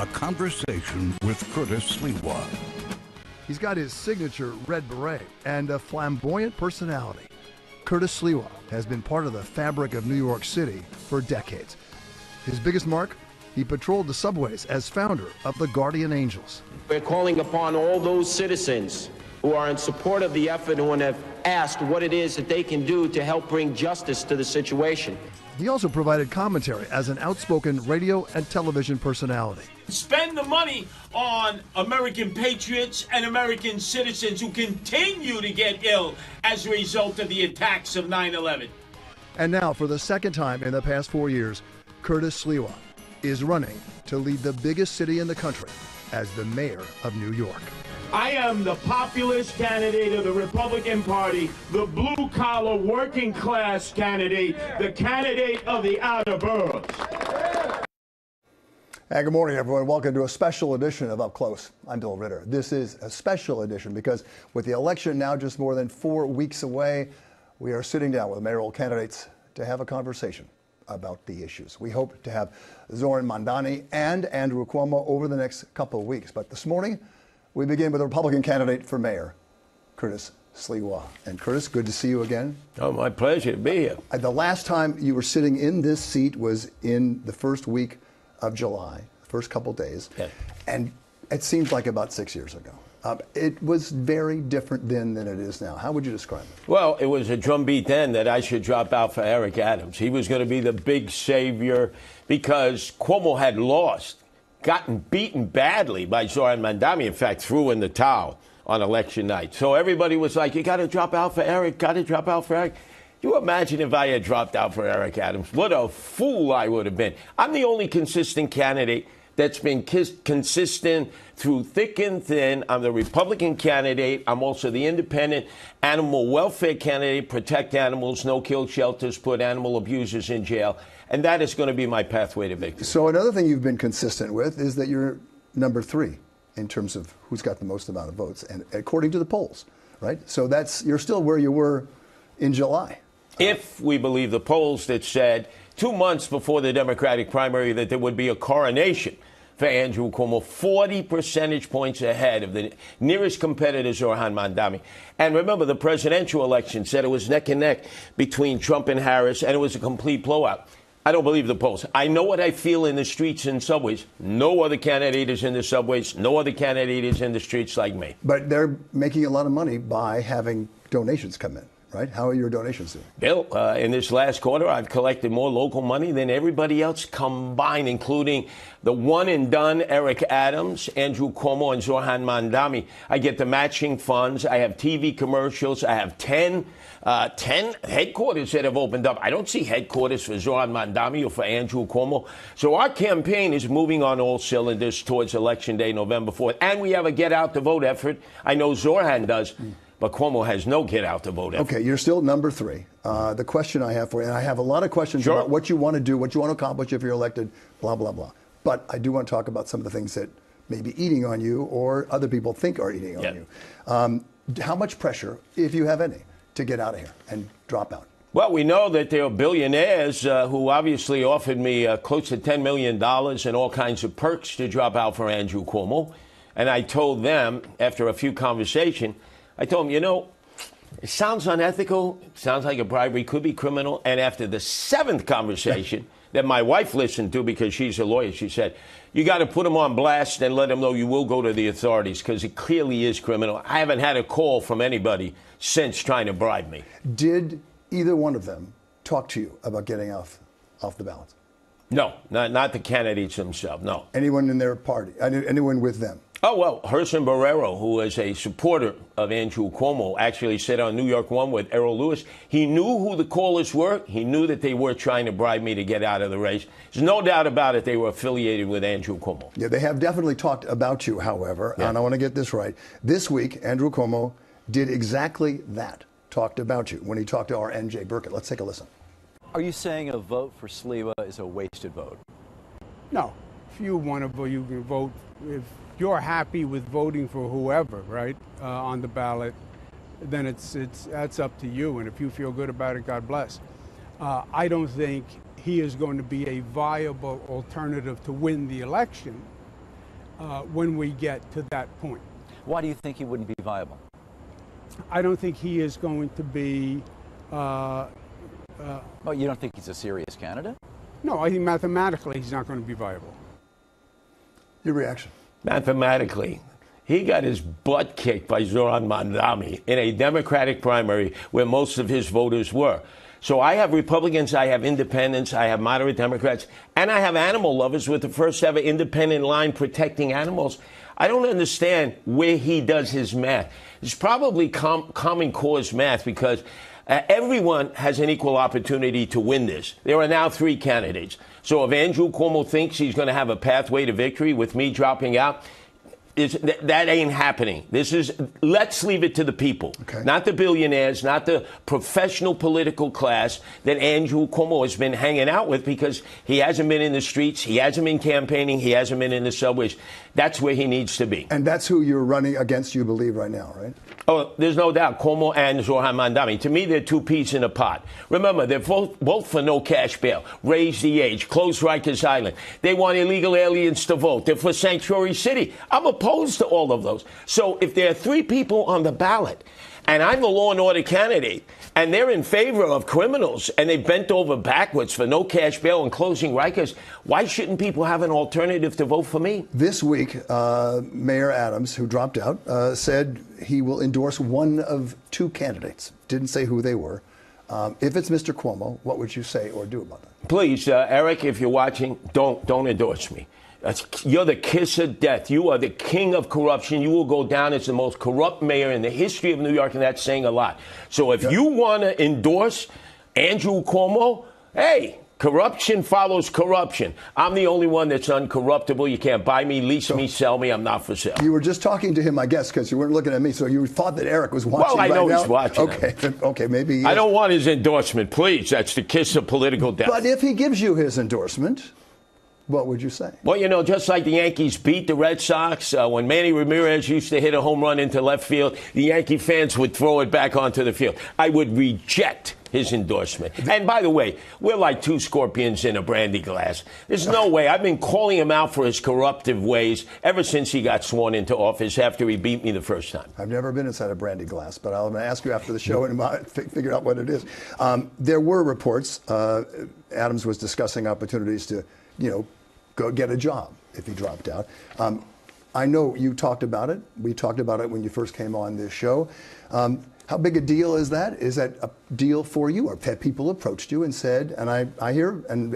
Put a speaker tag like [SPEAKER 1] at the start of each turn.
[SPEAKER 1] A Conversation with Curtis Sliwa.
[SPEAKER 2] He's got his signature red beret and a flamboyant personality. Curtis Sliwa has been part of the fabric of New York City for decades. His biggest mark? He patrolled the subways as founder of the Guardian Angels.
[SPEAKER 3] We're calling upon all those citizens who are in support of the effort and have asked what it is that they can do to help bring justice to the situation.
[SPEAKER 2] He also provided commentary as an outspoken radio and television personality.
[SPEAKER 4] Spend the money on American patriots and American citizens who continue to get ill as a result of the attacks of 9/11.
[SPEAKER 2] And now, for the second time in the past 4 years, Curtis Sliwa is running to lead the biggest city in the country as the mayor of New York.
[SPEAKER 4] I am the populist candidate of the Republican Party, the blue-collar working-class candidate, the candidate of the outer boroughs.
[SPEAKER 2] Hey, good morning, everyone. Welcome to a special edition of Up Close. I'm Bill Ritter. This is a special edition because with the election now just more than 4 weeks away, we are sitting down with mayoral candidates to have a conversation about the issues. We hope to have Zohran Mamdani and Andrew Cuomo over the next couple of weeks. But this morning, we begin with a Republican candidate for mayor, Curtis Sliwa. And Curtis, good to see you again.
[SPEAKER 5] Oh, my pleasure to be here.
[SPEAKER 2] The last time you were sitting in this seat was in the first week of July, the first couple days.
[SPEAKER 5] Yeah.
[SPEAKER 2] And it seems like about 6 years ago. It was very different then than it is now. How would you describe it?
[SPEAKER 5] Well, it was a drumbeat then that I should drop out for Eric Adams. He was going to be the big savior because Cuomo had lost, gotten beaten badly by Zohran Mamdani, in fact, threw in the towel on election night. So everybody was like, you got to drop out for Eric, got to drop out for Eric. You imagine if I had dropped out for Eric Adams, what a fool I would have been. I'm the only consistent candidate that's been consistent through thick and thin. I'm the Republican candidate. I'm also the independent animal welfare candidate, protect animals, no-kill shelters, put animal abusers in jail. And that is going to be my pathway to victory.
[SPEAKER 2] So another thing you've been consistent with is that you're number 3 in terms of who's got the most amount of votes, and according to the polls, right? So you're still where you were in July.
[SPEAKER 5] If we believe the polls that said 2 months before the Democratic primary that there would be a coronation for Andrew Cuomo, 40 percentage points ahead of the nearest competitor, Zohran Mamdani. And remember, the presidential election said it was neck and neck between Trump and Harris, and it was a complete blowout. I don't believe the polls. I know what I feel in the streets and subways. No other candidate is in the subways. No other candidate is in the streets like me.
[SPEAKER 2] But they're making a lot of money by having donations come in, right? How are your donations doing?
[SPEAKER 5] Bill, in this last quarter, I've collected more local money than everybody else combined, including the one-and-done Eric Adams, Andrew Cuomo, and Zohran Mamdani. I get the matching funds. I have TV commercials. I have 10 headquarters that have opened up. I don't see headquarters for Zohran Mamdani or for Andrew Cuomo. So our campaign is moving on all cylinders towards Election Day, November 4th. And we have a get-out-the-vote effort. I know Zohran does. But Cuomo has no get-out-the-vote effort.
[SPEAKER 2] Okay, you're still number 3. The question I have for you, and I have a lot of questions about what you want to do, what you want to accomplish if you're elected, blah, blah, blah. But I do want to talk about some of the things that may be eating on you or other people think are eating on you. How much pressure, if you have any, to get out of here and drop out?
[SPEAKER 5] Well, we know that there are billionaires who obviously offered me close to $10 million and all kinds of perks to drop out for Andrew Cuomo. And I told them, after a few conversations, I told them, it sounds unethical. It sounds like a bribery, could be criminal. And after the 7th conversation that my wife listened to because she's a lawyer, she said, you got to put him on blast and let him know you will go to the authorities because it clearly is criminal. I haven't had a call from anybody since trying to bribe me.
[SPEAKER 2] Did either one of them talk to you about getting off the ballot?
[SPEAKER 5] No, not the candidates themselves, no.
[SPEAKER 2] Anyone in their party? Anyone with them?
[SPEAKER 5] Oh, well, Herschel Barrero, who is a supporter of Andrew Cuomo, actually said on New York One with Errol Lewis, he knew who the callers were. He knew that they were trying to bribe me to get out of the race. There's no doubt about it. They were affiliated with Andrew Cuomo.
[SPEAKER 2] Yeah, they have definitely talked about you, however, and I want to get this right. This week, Andrew Cuomo did exactly that, talked about you when he talked to our NJ Burkett. Let's take a listen.
[SPEAKER 6] Are you saying a vote for Sliwa is a wasted vote?
[SPEAKER 7] No. If you want to vote, you can vote. If you're happy with voting for whoever, right, on the ballot, then that's up to you. And if you feel good about it, God bless. I don't think he is going to be a viable alternative to win the election. when we get to that point.
[SPEAKER 6] Why do you think he wouldn't be viable?
[SPEAKER 7] I don't think he is going to be.
[SPEAKER 6] Oh, you don't think he's a serious candidate?
[SPEAKER 7] No, I think mathematically he's not going to be viable.
[SPEAKER 2] Your reaction?
[SPEAKER 5] Mathematically, he got his butt kicked by Zoran Mandami in a Democratic primary where most of his voters were. So I have Republicans, I have independents, I have moderate Democrats, and I have animal lovers with the first ever independent line protecting animals. I don't understand where he does his math. It's probably common cause math because everyone has an equal opportunity to win this. There are now 3 candidates. So if Andrew Cuomo thinks he's going to have a pathway to victory with me dropping out, that ain't happening. Let's leave it to the people, not the billionaires, not the professional political class that Andrew Cuomo has been hanging out with because he hasn't been in the streets, he hasn't been campaigning, he hasn't been in the subways. That's where he needs to be.
[SPEAKER 2] And that's who you're running against, you believe, right now, right?
[SPEAKER 5] Oh, there's no doubt. Cuomo and Zoran Mandami. To me, they're 2 peas in a pot. Remember, they're both for no cash bail, raise the age, close Rikers Island. They want illegal aliens to vote. They're for Sanctuary City. I'm opposed to all of those. So if there are 3 people on the ballot, and I'm the law and order candidate, and they're in favor of criminals, and they bent over backwards for no cash bail and closing Rikers, why shouldn't people have an alternative to vote for me?
[SPEAKER 2] This week, Mayor Adams, who dropped out, said he will endorse one of 2 candidates. Didn't say who they were. If it's Mr. Cuomo, what would you say or do about that?
[SPEAKER 5] Please, Eric, if you're watching, don't endorse me. You're the kiss of death. You are the king of corruption. You will go down as the most corrupt mayor in the history of New York, and that's saying a lot. So if you want to endorse Andrew Cuomo, hey, corruption follows corruption. I'm the only one that's uncorruptible. You can't buy me, lease me, sell me. I'm not for sale.
[SPEAKER 2] You were just talking to him, I guess, because you weren't looking at me, so you thought that Eric was watching.
[SPEAKER 5] Well, I know he's watching.
[SPEAKER 2] Okay, maybe he is.
[SPEAKER 5] I don't want his endorsement, please. That's the kiss of political death.
[SPEAKER 2] But if he gives you his endorsement, what would you say?
[SPEAKER 5] Well, you know, just like the Yankees beat the Red Sox, when Manny Ramirez used to hit a home run into left field, the Yankee fans would throw it back onto the field. I would reject his endorsement. And by the way, we're like 2 scorpions in a brandy glass. There's no way. I've been calling him out for his corruptive ways ever since he got sworn into office after he beat me the first time.
[SPEAKER 2] I've never been inside a brandy glass, but I'm going to ask you after the show and figure out what it is. There were reports Adams was discussing opportunities to, go get a job if he dropped out. I know you talked about it. We talked about it when you first came on this show. How big a deal is that? Is that a deal for you? Or have people approached you and said, and I hear and